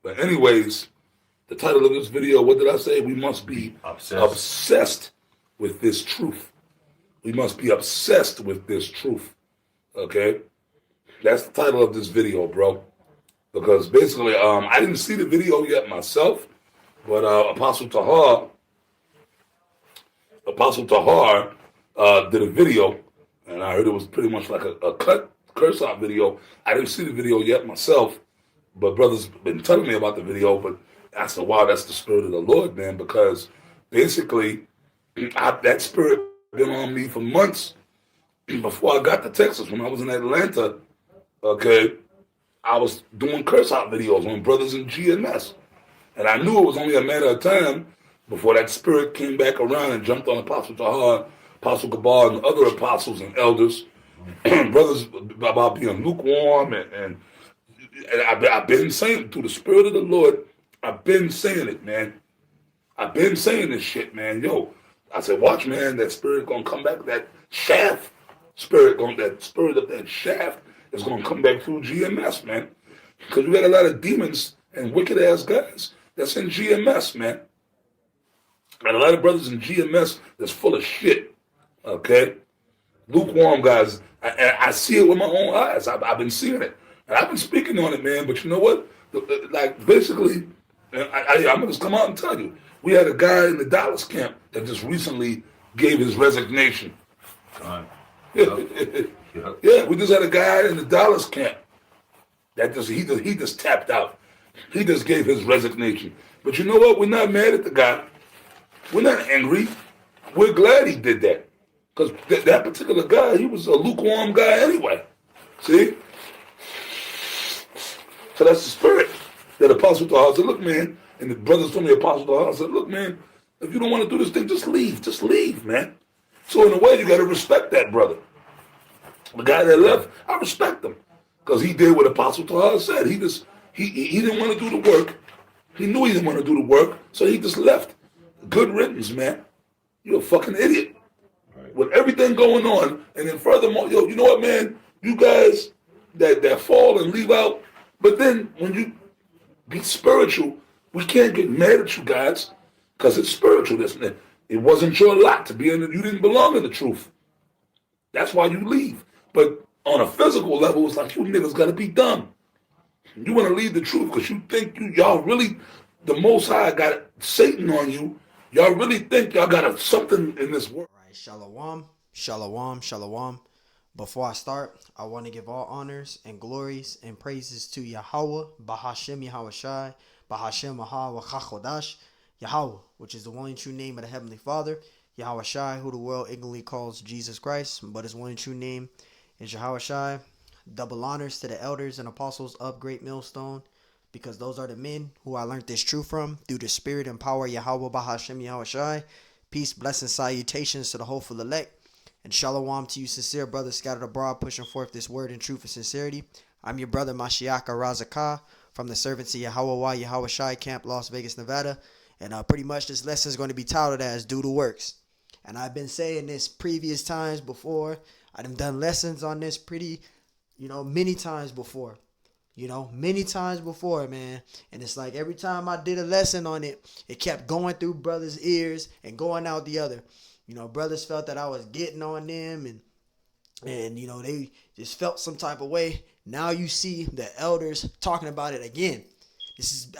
But anyways, the title of this video, what did I say? We must be obsessed with this truth. We must be obsessed with this truth. Okay? That's the title of this video, bro. Because basically, I didn't see the video yet myself, but Apostle Tahar did a video, and I heard it was pretty much like a cut curse out video. I didn't see the video yet myself, but brothers been telling me about the video. But I said, wow, that's the spirit of the Lord, man, because basically that spirit been on me for months before I got to Texas. When I was in Atlanta, okay, I was doing curse out videos on brothers in GMS. And I knew it was only a matter of time before that spirit came back around and jumped on Apostle Tahar, Apostle Gabar, and other apostles and elders, brothers, about being lukewarm. And I've been saying, through the spirit of the Lord, I've been saying it, man. I've been saying this shit, man. Yo, I said, watch, man, that spirit gonna come back, that shaft spirit, that spirit of that shaft is gonna come back through GMS, man. Because we got a lot of demons and wicked ass guys that's in GMS, man. And a lot of brothers in GMS that's full of shit, okay? Lukewarm guys. I see it with my own eyes. I've been seeing it. And I've been speaking on it, man. But you know what? Like, basically, I'm going to just come out and tell you. We had a guy in the Dallas camp that just recently gave his resignation. Yeah, we just had a guy in the Dallas camp that he just tapped out. He just gave his resignation. But you know what? We're not mad at the guy. We're not angry. We're glad he did that. Because that particular guy, he was a lukewarm guy anyway. See? So that's the spirit that Apostle Tahar said, look, man, and the brothers told me, Apostle Tahar said, look, man, if you don't want to do this thing, just leave. Just leave, man. So in a way, you got to respect that brother. The guy that left, I respect him. Because he did what Apostle Tahar said. He didn't want to do the work. He knew he didn't want to do the work, so he just left. Good riddance, man. You're a fucking idiot. Right. With everything going on, and then furthermore, yo, you know what, man? You guys that fall and leave out, but then when you be spiritual, we can't get mad at you guys because it's spiritual. It wasn't your lot to be in it. You didn't belong in the truth. That's why you leave. But on a physical level, it's like you niggas got to be dumb. You want to leave the truth because you think y'all really, the Most High got Satan on you. Y'all really think y'all got something in this world. All right, shalom, shalom, shalom. Before I start, I want to give all honors and glories and praises to Yahweh, Bahashem Yahawashi, Bahashem Aha Wachachodash, Yahweh, which is the one and true name of the Heavenly Father, Yahawashi, who the world ignorantly calls Jesus Christ, but his one and true name is Yahawashi. Double honors to the elders and apostles of Great Millstone, because those are the men who I learned this truth from through the spirit and power of Yahweh Bahashem Yahawashi. Peace, blessings, salutations to the hopeful elect, and shalom to you sincere brothers scattered abroad pushing forth this word in truth and sincerity. I'm your brother Mashiach Razakah from the servants of Yahweh Yahawashi Camp, Las Vegas, Nevada. And pretty much this lesson is going to be titled as Do the Works. And I've been saying this previous times before. I've done lessons on this many times before. Many times before, man. And it's like every time I did a lesson on it, it kept going through brothers' ears and going out the other. Brothers felt that I was getting on them and they just felt some type of way. Now you see the elders talking about it again.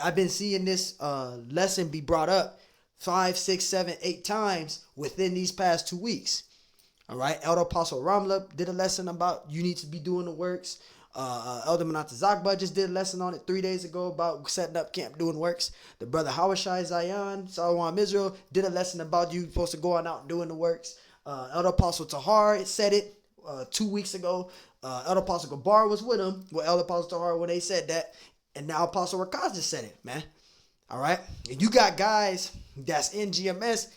I've been seeing this lesson be brought up 5, 6, 7, 8 times within these past 2 weeks. All right. Elder Apostle Ramla did a lesson about you need to be doing the works. Elder Manata Zakba just did a lesson on it 3 days ago about setting up camp, doing works. The brother Hawashai Zion, Salawam Israel, did a lesson about you supposed to go on out and doing the works. Elder Apostle Tahar said it 2 weeks ago. Elder Apostle Gabar was with him with Elder Apostle Tahar when they said that. And now Apostle Rakaz just said it, man. All right. And you got guys that's in GMS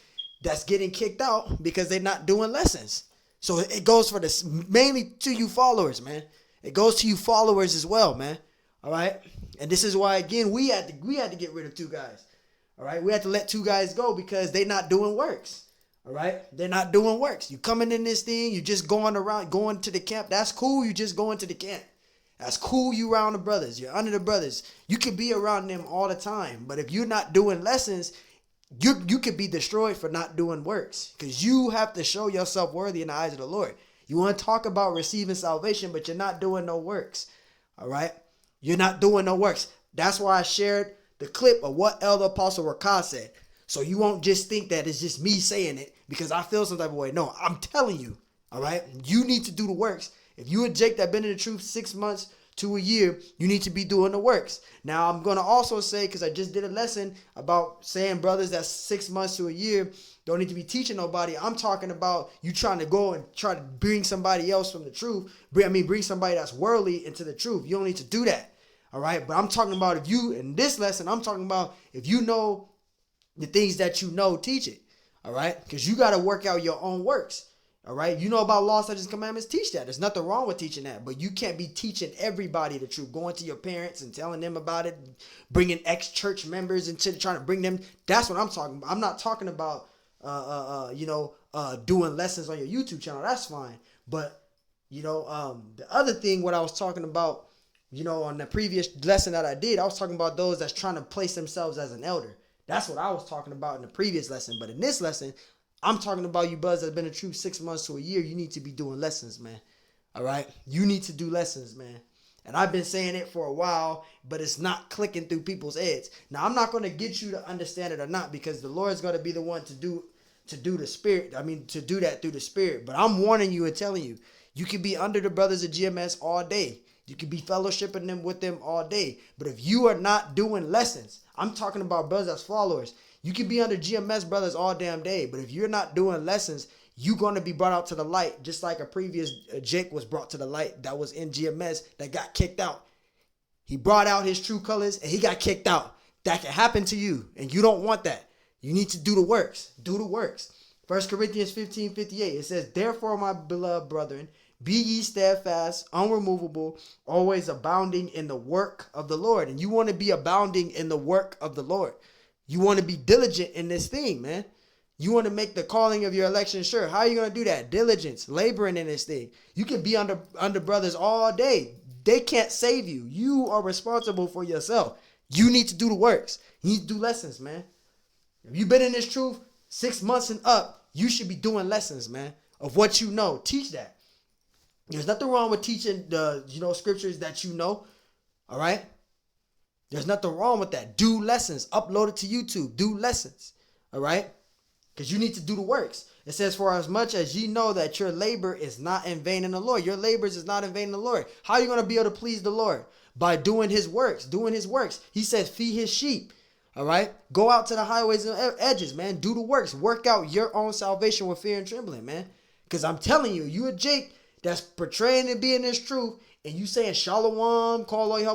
that's getting kicked out because they're not doing lessons. So it goes for this mainly to you followers, man. It goes to you followers as well, man. All right. And this is why, again, we had to get rid of 2 guys. All right. We had to let 2 guys go because they're not doing works. All right. They're not doing works. You coming in this thing, you just going around, going to the camp. That's cool. You just going to the camp. That's cool, you around the brothers. You're under the brothers. You could be around them all the time. But if you're not doing lessons, you could be destroyed for not doing works. Because you have to show yourself worthy in the eyes of the Lord. You want to talk about receiving salvation, but you're not doing no works. All right? You're not doing no works. That's why I shared the clip of what Elder Apostle Rakah said. So you won't just think that it's just me saying it because I feel some type of way. No, I'm telling you. All right? You need to do the works. If you and Jake that been in the truth 6 months to a year, you need to be doing the works. Now, I'm going to also say, because I just did a lesson about saying brothers that's 6 months to a year don't need to be teaching nobody. I'm talking about you trying to go and try to bring somebody else from the truth. Bring somebody that's worldly into the truth. You don't need to do that. All right? But I'm talking about if you, in this lesson, I'm talking about if you know the things that you know, teach it. All right? Because you got to work out your own works. All right, you know about law, statutes, commandments, teach that. There's nothing wrong with teaching that, but you can't be teaching everybody the truth, going to your parents and telling them about it, bringing ex-church members into trying to bring them. That's what I'm talking about. I'm not talking about, doing lessons on your YouTube channel. That's fine. But, the other thing, what I was talking about, on the previous lesson that I did, I was talking about those that's trying to place themselves as an elder. That's what I was talking about in the previous lesson. But in this lesson, I'm talking about you brothers that's been in truth 6 months to a year. You need to be doing lessons, man. All right? You need to do lessons, man. And I've been saying it for a while, but it's not clicking through people's heads. Now, I'm not going to get you to understand it or not because the Lord's going to be the one to do the spirit. To do that through the spirit. But I'm warning you and telling you, you can be under the brothers of GMS all day. You can be fellowshipping them with them all day. But if you are not doing lessons, I'm talking about brothers as followers. You can be under GMS brothers all damn day, but if you're not doing lessons, you're going to be brought out to the light, just like a previous Jake was brought to the light that was in GMS that got kicked out. He brought out his true colors and he got kicked out. That can happen to you, and you don't want that. You need to do the works. Do the works. 1 Corinthians 15:58, it says, "Therefore, my beloved brethren, be ye steadfast, unremovable, always abounding in the work of the Lord." And you want to be abounding in the work of the Lord. You want to be diligent in this thing, man. You want to make the calling of your election sure. How are you going to do that? Diligence, laboring in this thing. You can be under brothers all day. They can't save you. You are responsible for yourself. You need to do the works. You need to do lessons, man. If you've been in this truth 6 months and up, you should be doing lessons, man, of what you know. Teach that. There's nothing wrong with teaching the, scriptures that you know. All right? There's nothing wrong with that. Do lessons. Upload it to YouTube. Do lessons. All right? Because you need to do the works. It says, "For as much as ye know that your labor is not in vain in the Lord." Your labors is not in vain in the Lord. How are you going to be able to please the Lord? By doing his works. Doing his works. He says, feed his sheep. All right? Go out to the highways and edges, man. Do the works. Work out your own salvation with fear and trembling, man. Because I'm telling you, you a Jake that's portraying to be in this truth, and you saying shalom, call you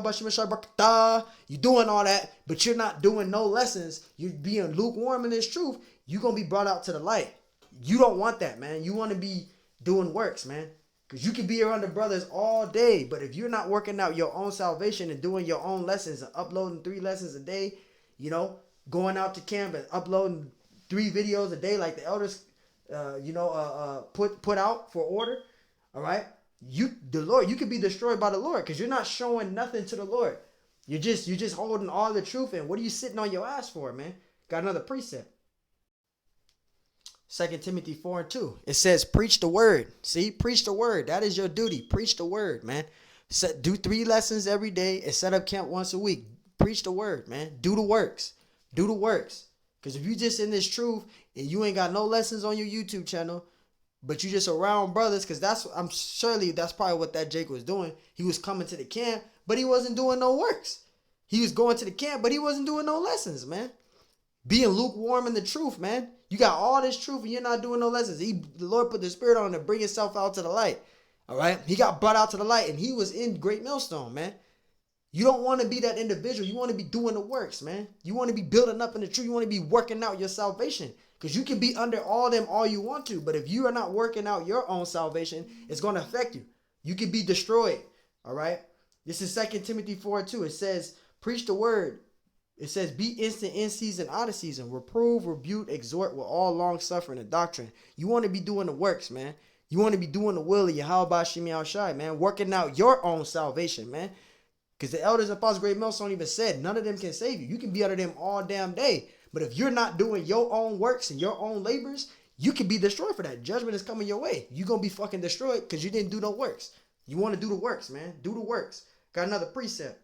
doing all that, but you're not doing no lessons. You're being lukewarm in this truth. You're going to be brought out to the light. You don't want that, man. You want to be doing works, man. Because you can be around the brothers all day, but if you're not working out your own salvation and doing your own lessons and uploading 3 lessons a day, going out to camp and uploading 3 videos a day like the elders, put out for order, all right? You could be destroyed by the Lord because you're not showing nothing to the Lord. You're just holding all the truth in. What are you sitting on your ass for, man? Got another precept. 2 Timothy 4:2. It says, preach the word. See, preach the word. That is your duty. Preach the word, man. Do 3 lessons every day and set up camp once a week. Preach the word, man. Do the works. Do the works. Because if you just in this truth and you ain't got no lessons on your YouTube channel, but you just around brothers, because that's probably what that Jake was doing. He was coming to the camp, but he wasn't doing no works. He was going to the camp, but he wasn't doing no lessons, man. Being lukewarm in the truth, man. You got all this truth and you're not doing no lessons. The Lord put the Spirit on him to bring himself out to the light. All right? He got brought out to the light and he was in Great Millstone, man. You don't want to be that individual. You want to be doing the works, man. You want to be building up in the truth. You want to be working out your salvation. Because you can be under all them all you want to. But if you are not working out your own salvation, it's going to affect you. You can be destroyed. All right? This is 2 Timothy 4:2. It says, preach the word. It says, be instant in season, out of season. Reprove, rebuke, exhort with all long suffering and doctrine. You want to be doing the works, man. You want to be doing the will of Yahweh Shemi Al-Shai, man. Working out your own salvation, man. Because the elders and apostles, great millstone even said, none of them can save you. You can be under them all damn day. But if you're not doing your own works and your own labors, you can be destroyed for that. Judgment is coming your way. You're going to be fucking destroyed because you didn't do no works. You want to do the works, man. Do the works. Got another precept.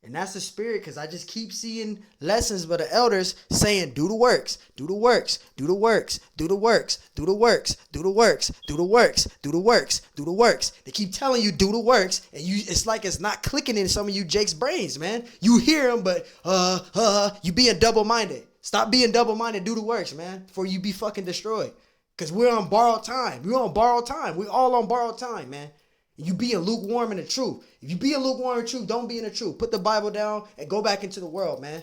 And that's the spirit, because I just keep seeing lessons by the elders saying, do the works, do the works, do the works, do the works, do the works, do the works, do the works, do the works, do the works. They keep telling you do the works, and it's like it's not clicking in some of you Jake's brains, man. You hear them, but you being double-minded. Stop being double-minded, do the works, man, before you be fucking destroyed. Because we're on borrowed time. We're on borrowed time. We're all on borrowed time, man. You being lukewarm in the truth. If you being lukewarm in the truth, don't be in the truth. Put the Bible down and go back into the world, man.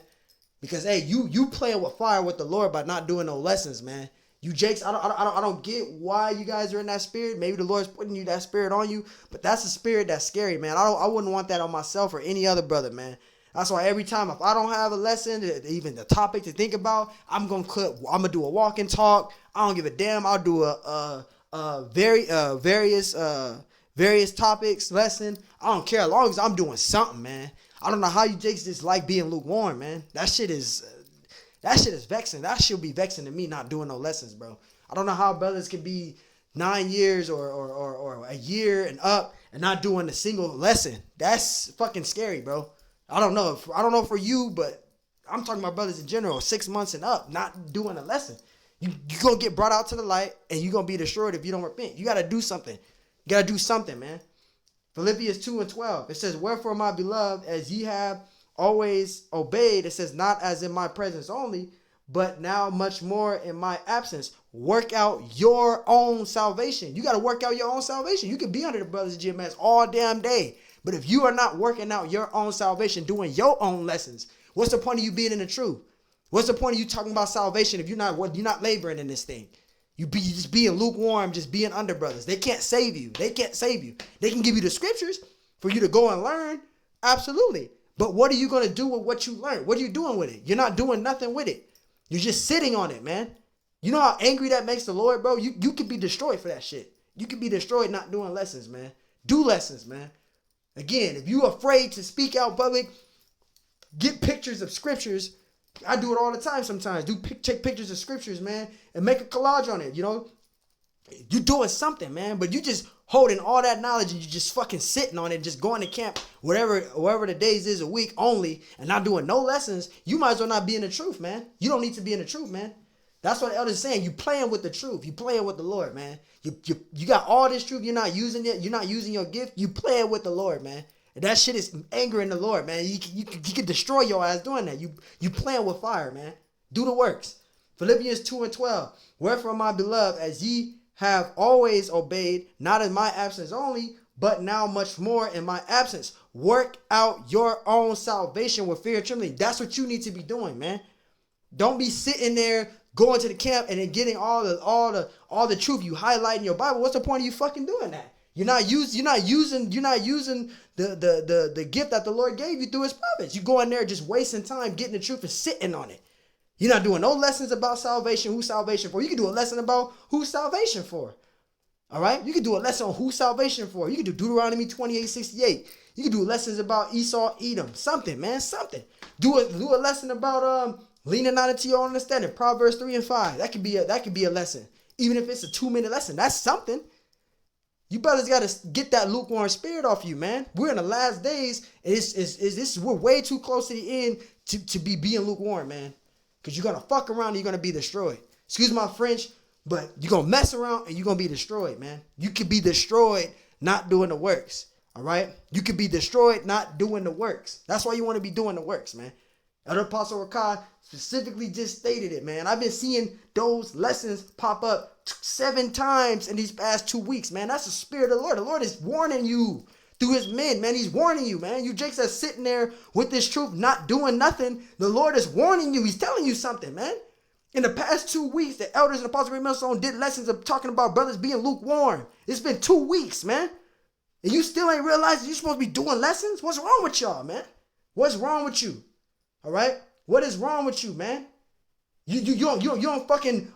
Because hey, you playing with fire with the Lord by not doing no lessons, man. You Jakes, I don't get why you guys are in that spirit. Maybe the Lord's putting you that spirit on you, but that's a spirit that's scary, man. I wouldn't want that on myself or any other brother, man. That's why every time if I don't have a lesson, even the topic to think about, I'm gonna do a walk and talk. I don't give a damn. I'll do various topics, lesson. I don't care as long as I'm doing something, man. I don't know how you Jakes just like being lukewarm, man. That shit is vexing. That should be vexing to me not doing no lessons, bro. I don't know how brothers can be 9 years or a year and up and not doing a single lesson. That's fucking scary, bro. I don't know for you, but I'm talking about brothers in general, 6 months and up, not doing a lesson. You gonna get brought out to the light and you gonna be destroyed if you don't repent. You gotta do something. You gotta do something, man. Philippians 2:12. It says, wherefore, my beloved, as ye have always obeyed, it says, not as in my presence only, but now much more in my absence. Work out your own salvation. You gotta work out your own salvation. You can be under the brothers of GMS all damn day. But if you are not working out your own salvation, doing your own lessons, what's the point of you being in the truth? What's the point of you talking about salvation if you're not laboring in this thing? You just being lukewarm, just being under brothers. They can't save you. They can't save you. They can give you the scriptures for you to go and learn. Absolutely. But what are you going to do with what you learned? What are you doing with it? You're not doing nothing with it. You're just sitting on it, man. You know how angry that makes the Lord, bro? You could be destroyed for that shit. You could be destroyed not doing lessons, man. Do lessons, man. Again, if you're afraid to speak out public, get pictures of scriptures. I do it all the time sometimes. Take pictures of scriptures, man, and make a collage on it, you know? You're doing something, man, but you just holding all that knowledge and you just fucking sitting on it, just going to camp, wherever the days is a week only, and not doing no lessons. You might as well not be in the truth, man. You don't need to be in the truth, man. That's what the elders saying. You playing with the truth. You playing with the Lord, man. You got all this truth. You're not using it. You're not using your gift. You playing with the Lord, man. And that shit is angering the Lord, man. You can destroy your ass doing that. You playing with fire, man. Do the works. Philippians 2:12. Wherefore, my beloved, as ye have always obeyed, not in my absence only, but now much more in my absence. Work out your own salvation with fear and trembling. That's what you need to be doing, man. Don't be sitting there going to the camp and then getting all the truth. You highlighting your Bible. What's the point of you fucking doing that? You're not using the gift that the Lord gave you through his prophets. You go in there just wasting time getting the truth and sitting on it. You're not doing no lessons about salvation, who's salvation for. You can do a lesson about who's salvation for. All right? You can do a lesson on who's salvation for. You can do Deuteronomy 28:68. You can do lessons about Esau, Edom. Something, man, something. Do a lesson about leaning not into your own understanding. Proverbs 3 and 5. That could be a lesson. Even if it's a 2-minute lesson, that's something. You brothers got to get that lukewarm spirit off you, man. We're in the last days, and we're way too close to the end to be being lukewarm, man. Because you're going to fuck around and you're going to be destroyed. Excuse my French, but you're going to mess around and you're going to be destroyed, man. You could be destroyed not doing the works, all right? You could be destroyed not doing the works. That's why you want to be doing the works, man. Elder Apostle Rakai specifically just stated it, man. I've been seeing those lessons pop up 7 times in these past 2 weeks, man. That's the spirit of the Lord. The Lord is warning you through his men, man. He's warning you, man. You Jakes that's sitting there with this truth, not doing nothing. The Lord is warning you. He's telling you something, man. In the past 2 weeks, the elders and Apostle Great Millstone did lessons of talking about brothers being lukewarm. It's been 2 weeks, man. And you still ain't realized you're supposed to be doing lessons? What's wrong with y'all, man? What's wrong with you? All right? What is wrong with you, man? You don't fucking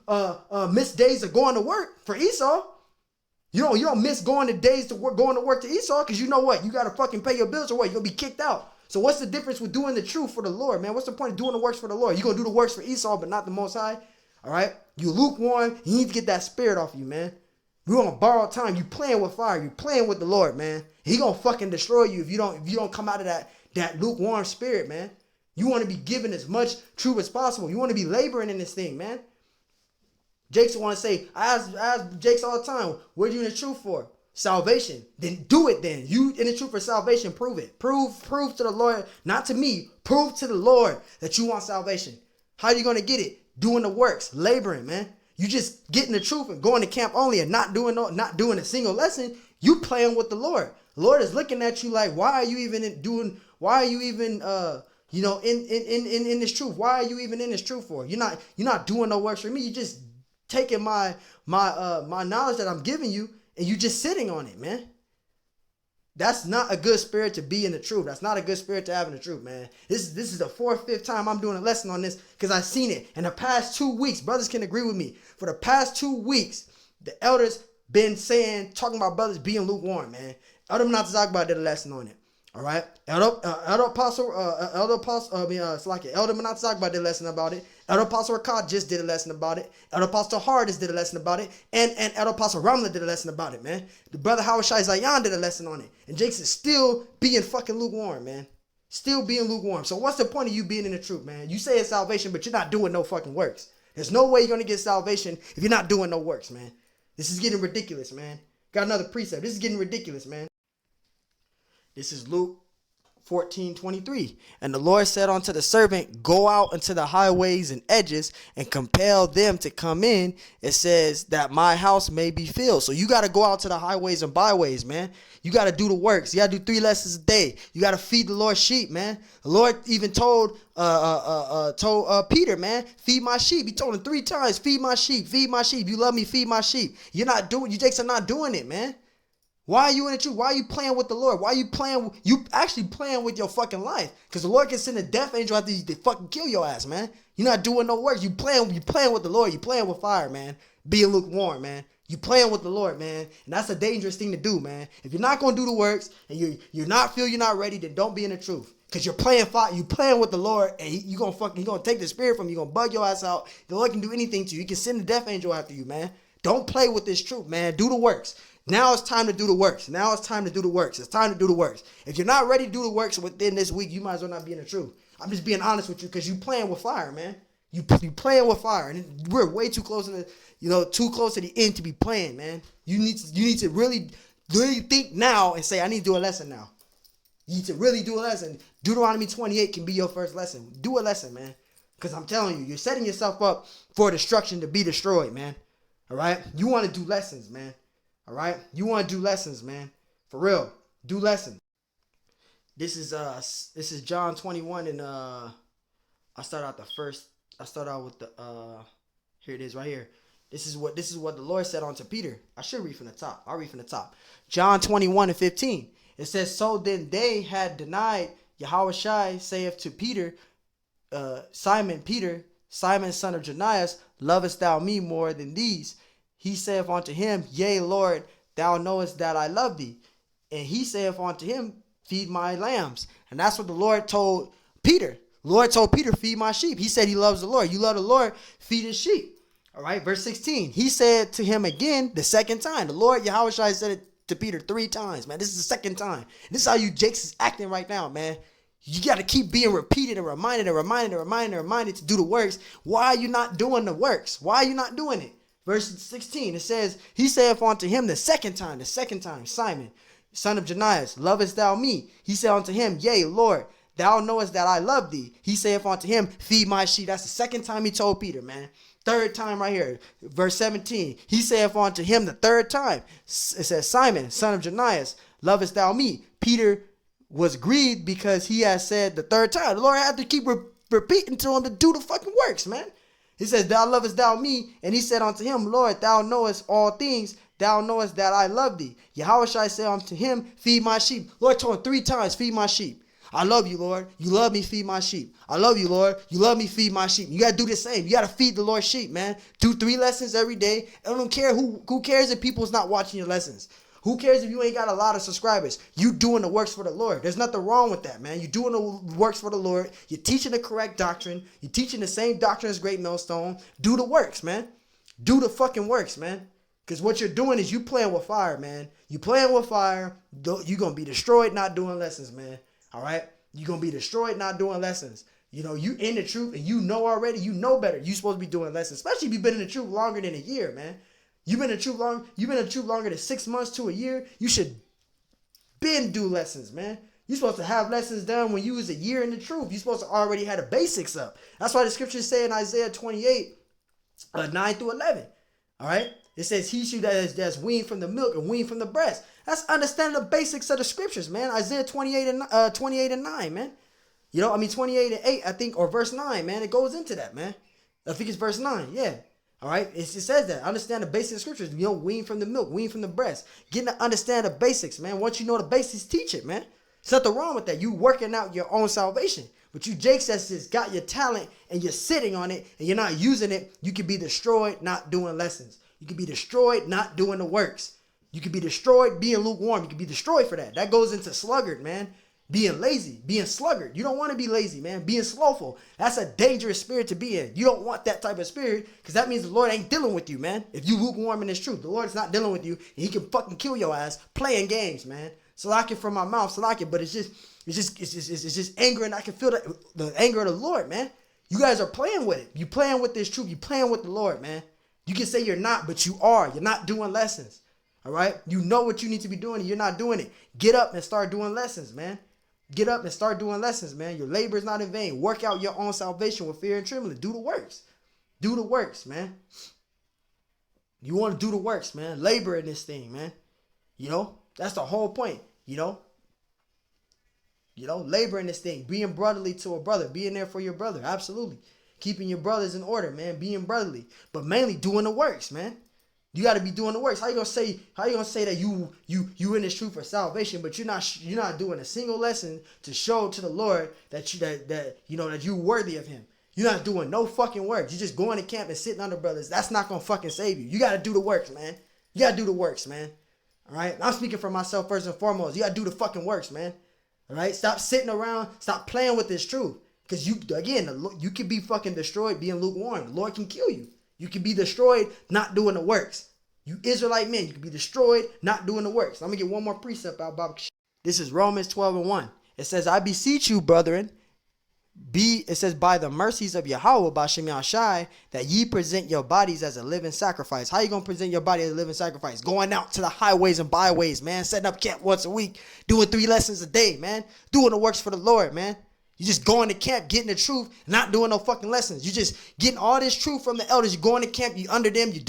miss days of going to work for Esau. You don't miss going to days to work, going to work to Esau, because you know what? You got to fucking pay your bills or what? You're going to be kicked out. So what's the difference with doing the truth for the Lord, man? What's the point of doing the works for the Lord? You're going to do the works for Esau, but not the Most High? All right? You lukewarm. You need to get that spirit off you, man. We're going to borrow time. You playing with fire. You playing with the Lord, man. He going to fucking destroy you if you don't come out of that lukewarm spirit, man. You want to be given as much truth as possible. You want to be laboring in this thing, man. Jakes want to say, I ask Jakes all the time, what are you in the truth for? Salvation. Then do it then. You in the truth for salvation, prove it. Prove to the Lord, not to me. Prove to the Lord that you want salvation. How are you going to get it? Doing the works, laboring, man. You just getting the truth and going to camp only and not doing a single lesson. You playing with the Lord. The Lord is looking at you like, why are you even in this truth? Why are you even in this truth for? You're not doing no works for me. You just taking my knowledge that I'm giving you and you just sitting on it, man. That's not a good spirit to be in the truth. That's not a good spirit to have in the truth, man. This is the 4th, 5th time I'm doing a lesson on this because I've seen it. In the past 2 weeks, brothers can agree with me. For the past 2 weeks, the elders been talking about brothers being lukewarm, man. Elder Menatazakba did a lesson on it. All right, Elder Menatazakba did a lesson about it. Elder Apostle Rakad just did a lesson about it. Elder Apostle Hardis did a lesson about it. And Elder Apostle Ramla did a lesson about it, man. The brother Howard Shai Zion did a lesson on it. And Jakes is still being fucking lukewarm, man. Still being lukewarm. So what's the point of you being in the truth, man? You say it's salvation, but you're not doing no fucking works. There's no way you're going to get salvation if you're not doing no works, man. This is getting ridiculous, man. Got another precept. This is getting ridiculous, man. This is Luke 14:23. And the Lord said unto the servant, go out into the highways and edges and compel them to come in. It says that my house may be filled. So you got to go out to the highways and byways, man. You got to do the works. You got to do 3 lessons a day. You got to feed the Lord's sheep, man. The Lord even told Peter, man, feed my sheep. He told him 3 times, feed my sheep, feed my sheep. You love me, feed my sheep. You Jakes are not doing it, man. Why are you in the truth? Why are you playing with the Lord? Why are you playing? You actually playing with your fucking life. Because the Lord can send a death angel after they fucking kill your ass, man. You're not doing no work. You playing with the Lord. You playing with fire, man. Being lukewarm, man. You playing with the Lord, man. And that's a dangerous thing to do, man. If you're not going to do the works and you're not ready, then don't be in the truth. Because you're playing fire. You playing with the Lord and he gonna take the spirit from you. He gonna bug your ass out. The Lord can do anything to you. He can send a death angel after you, man. Don't play with this truth, man. Do the works. Now it's time to do the works. It's time to do the works. If you're not ready to do the works within this week, you might as well not be in the truth. I'm just being honest with you because you playing with fire, man. You playing with fire, and we're way too close to the end to be playing, man. You need to really think now and say, I need to do a lesson now. You need to really do a lesson. Deuteronomy 28 can be your first lesson. Do a lesson, man. Because I'm telling you, you're setting yourself up for destruction to be destroyed, man. All right? You want to do lessons, man. All right? You want to do lessons, man. For real. Do lessons. This is John 21, and I start out with the here it is right here. This is what the Lord said unto Peter. I should read from the top. I'll read from the top. John 21:15. It says, so then they had denied Yahushua, saith to Peter, Simon Peter, Simon son of Janaias, lovest thou me more than these? He saith unto him, yea, Lord, thou knowest that I love thee. And he saith unto him, feed my lambs. And that's what the Lord told Peter. The Lord told Peter, feed my sheep. He said he loves the Lord. You love the Lord, feed his sheep. All right, verse 16. He said to him again the second time. The Lord Yahushua said it to Peter 3 times, man. This is the second time. This is how you Jakes is acting right now, man. You got to keep being repeated and reminded to do the works. Why are you not doing the works? Why are you not doing it? Verse 16, it says, he saith unto him the second time, Simon, son of Janaias, lovest thou me? He said unto him, yea, Lord, thou knowest that I love thee. He saith unto him, feed my sheep. That's the second time he told Peter, man. Third time right here, verse 17. He saith unto him the third time. It says, Simon, son of Janaias, lovest thou me? Peter was grieved because he had said the third time. The Lord had to keep repeating to him to do the fucking works, man. He says, thou lovest thou me? And he said unto him, Lord, thou knowest all things. Thou knowest that I love thee. Yahushua said unto him, feed my sheep. Lord told him 3 times, feed my sheep. I love you, Lord. You love me, feed my sheep. I love you, Lord. You love me, feed my sheep. You got to do the same. You got to feed the Lord's sheep, man. Do 3 lessons every day. I don't care who cares if people's not watching your lessons. Who cares if you ain't got a lot of subscribers? You doing the works for the Lord. There's nothing wrong with that, man. You doing the works for the Lord. You're teaching the correct doctrine. You're teaching the same doctrine as Great Millstone. Do the works, man. Do the fucking works, man. Because what you're doing is you playing with fire, man. You playing with fire. You're going to be destroyed not doing lessons, man. All right? You're going to be destroyed not doing lessons. You know, you in the truth and you know already. You know better. You supposed to be doing lessons. Especially if you've been in the truth longer than a year, man. You've been in the truth longer than 6 months to a year. You should been do lessons, man. You're supposed to have lessons done when you was a year in the truth. You're supposed to already have the basics up. That's why the scriptures say in Isaiah 28, 9 through 11. All right? It says, he should that's weaned from the milk and weaned from the breast. That's understanding the basics of the scriptures, man. Isaiah 28 and 9, man. 28 and 8, I think, or verse 9, man. It goes into that, man. I think it's verse 9, yeah. All right, it says that. Understand the basic scriptures. Wean from the milk, wean from the breast. Getting to understand the basics, man. Once you know the basics, teach it, man. There's nothing wrong with that. You working out your own salvation. But you Jakes that's just got your talent and you're sitting on it and you're not using it, you can be destroyed not doing lessons. You can be destroyed not doing the works. You can be destroyed being lukewarm. You can be destroyed for that. That goes into sluggard, man. Being lazy, being sluggard. You don't want to be lazy, man. Being slothful. That's a dangerous spirit to be in. You don't want that type of spirit because that means the Lord ain't dealing with you, man. If you lukewarm in this truth, the Lord's not dealing with you and he can fucking kill your ass playing games, man. Salakia from my mouth, Salakia, but it's just anger and I can feel the anger of the Lord, man. You guys are playing with it. You playing with this truth. You playing with the Lord, man. You can say you're not, but you are. You're not doing lessons. All right? You know what you need to be doing and you're not doing it. Get up and start doing lessons, man. Get up and start doing lessons, man. Your labor is not in vain. Work out your own salvation with fear and trembling. Do the works. Do the works, man. You want to do the works, man. Labor in this thing, man. That's the whole point, labor in this thing. Being brotherly to a brother. Being there for your brother. Absolutely. Keeping your brothers in order, man. Being brotherly. But mainly doing the works, man. You got to be doing the works. How you gonna say that you in this truth for salvation, but you're not doing a single lesson to show to the Lord that you're worthy of him. You're not doing no fucking works. You're just going to camp and sitting under brothers. That's not gonna fucking save you. You got to do the works, man. You got to do the works, man. All right? I'm speaking for myself first and foremost. You got to do the fucking works, man. All right? Stop sitting around. Stop playing with this truth. Because you can be fucking destroyed being lukewarm. The Lord can kill you. You can be destroyed not doing the works. You Israelite men, you can be destroyed not doing the works. I'm going to get one more precept out about this is Romans 12 and 1. It says, I beseech you, brethren, it says, by the mercies of Yahweh, B'Shem Yahshai, that ye present your bodies as a living sacrifice. How you going to present your body as a living sacrifice? Going out to the highways and byways, man. Setting up camp once a week. Doing 3 lessons a day, man. Doing the works for the Lord, man. You just going to camp, getting the truth, not doing no fucking lessons. You just getting all this truth from the elders. You going to camp, you under them, you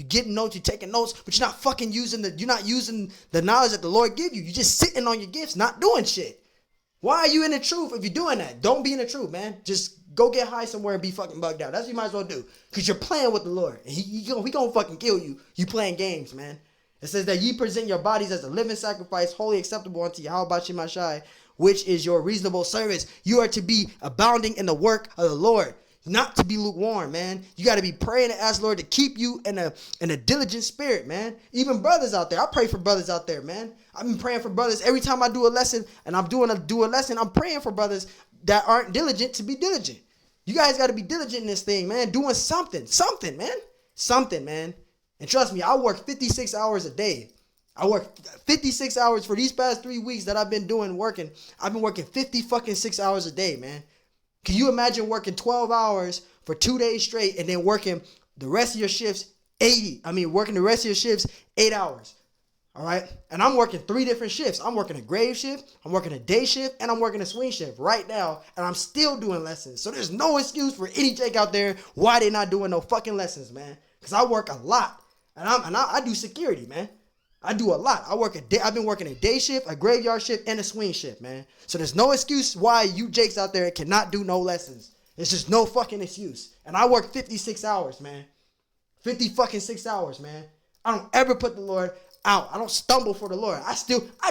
getting notes, you taking notes, but you're not fucking using the knowledge that the Lord give you. You just sitting on your gifts, not doing shit. Why are you in the truth if you're doing that? Don't be in the truth, man. Just go get high somewhere and be fucking bugged out. That's what you might as well do. Because you're playing with the Lord. And he gonna fucking kill you. You playing games, man. It says that ye present your bodies as a living sacrifice, wholly acceptable unto Yahweh B'Shem Yahshai, which is your reasonable service. You are to be abounding in the work of the Lord, not to be lukewarm, man. You got to be praying and ask the Lord to keep you in a diligent spirit, man. Even brothers out there. I pray for brothers out there, man. I've been praying for brothers every time I do a lesson and I'm doing a lesson. I'm praying for brothers that aren't diligent to be diligent. You guys got to be diligent in this thing, man. Doing something, man. And trust me, I work 56 hours a day. I work 56 hours for these past 3 weeks that I've been working. I've been working 50 fucking 6 hours a day, man. Can you imagine working 12 hours for 2 days straight and then working the rest of your shifts 8 hours? All right. And I'm working 3 different shifts. I'm working a grave shift, I'm working a day shift, and I'm working a swing shift right now. And I'm still doing lessons. So there's no excuse for any Jake out there why they not doing no fucking lessons, man. Because I work a lot. And I do security, man. I do a lot. I've been working a day shift, a graveyard shift, and a swing shift, man. So there's no excuse why you Jakes out there cannot do no lessons. There's just no fucking excuse. And I work 56 hours, man. 50 fucking 6 hours, man. I don't ever put the Lord out. I don't stumble for the Lord. I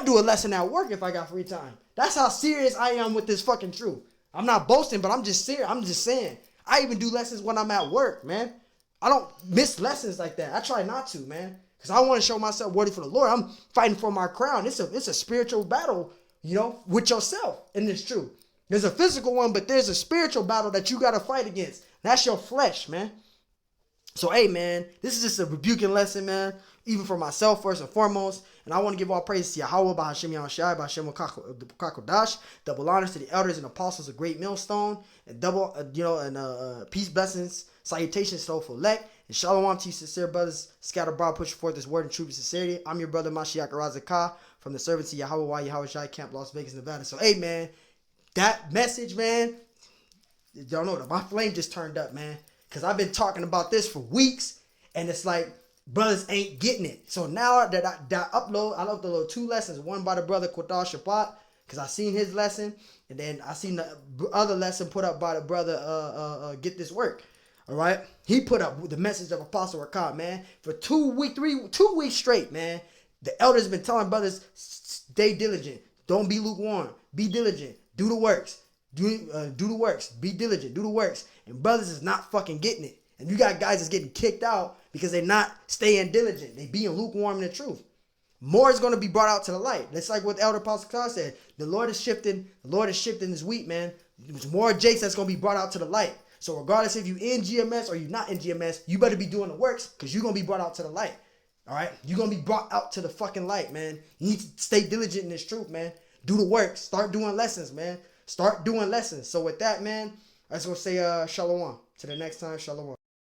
do a lesson at work if I got free time. That's how serious I am with this fucking truth. I'm not boasting, but I'm just serious. I'm just saying. I even do lessons when I'm at work, man. I don't miss lessons like that. I try not to, man. Because I want to show myself worthy for the Lord. I'm fighting for my crown. It's a spiritual battle, with yourself in this truth. There's a physical one, but there's a spiritual battle that you got to fight against. That's your flesh, man. So, hey, man, this is just a rebuking lesson, man, even for myself first and foremost. And I want to give all praise to Yahweh, Bahashem Yahushai, Bahashem Kakodash, double honors to the elders and apostles of Great Millstone, and double, peace, blessings, salutations to elect, and shalom to you, sincere brothers, scattered abroad, pushing forth this word in truth and sincerity. I'm your brother, Mashiach Razakah, from the servants of Yahweh, Yahushai, Camp Las Vegas, Nevada. So, hey, man, that message, man, y'all know that my flame just turned up, man. Because I've been talking about this for weeks, and it's like, brothers ain't getting it. So now that I upload 2 lessons, one by the brother Quatar Shabbat, because I seen his lesson, and then I seen the other lesson put up by the brother Get This Work. All right? He put up the message of Apostle Rakab, man, for 2 weeks straight, man. The elders been telling brothers, stay diligent. Don't be lukewarm. Be diligent. Do the works. Do the works. Be diligent. Do the works. And brothers is not fucking getting it. And you got guys that's getting kicked out because they're not staying diligent. They being lukewarm in the truth. More is going to be brought out to the light. That's like what Elder Apostle Clark said. The Lord is shifting. The Lord is shifting this week, man. There's more jakes that's going to be brought out to the light. So regardless if you in GMS or you not in GMS, you better be doing the works because you're going to be brought out to the light. All right? You're going to be brought out to the fucking light, man. You need to stay diligent in this truth, man. Do the works. Start doing lessons, man. Start doing lessons. So with that, man, I just want to say shalom. To the next time, shalom.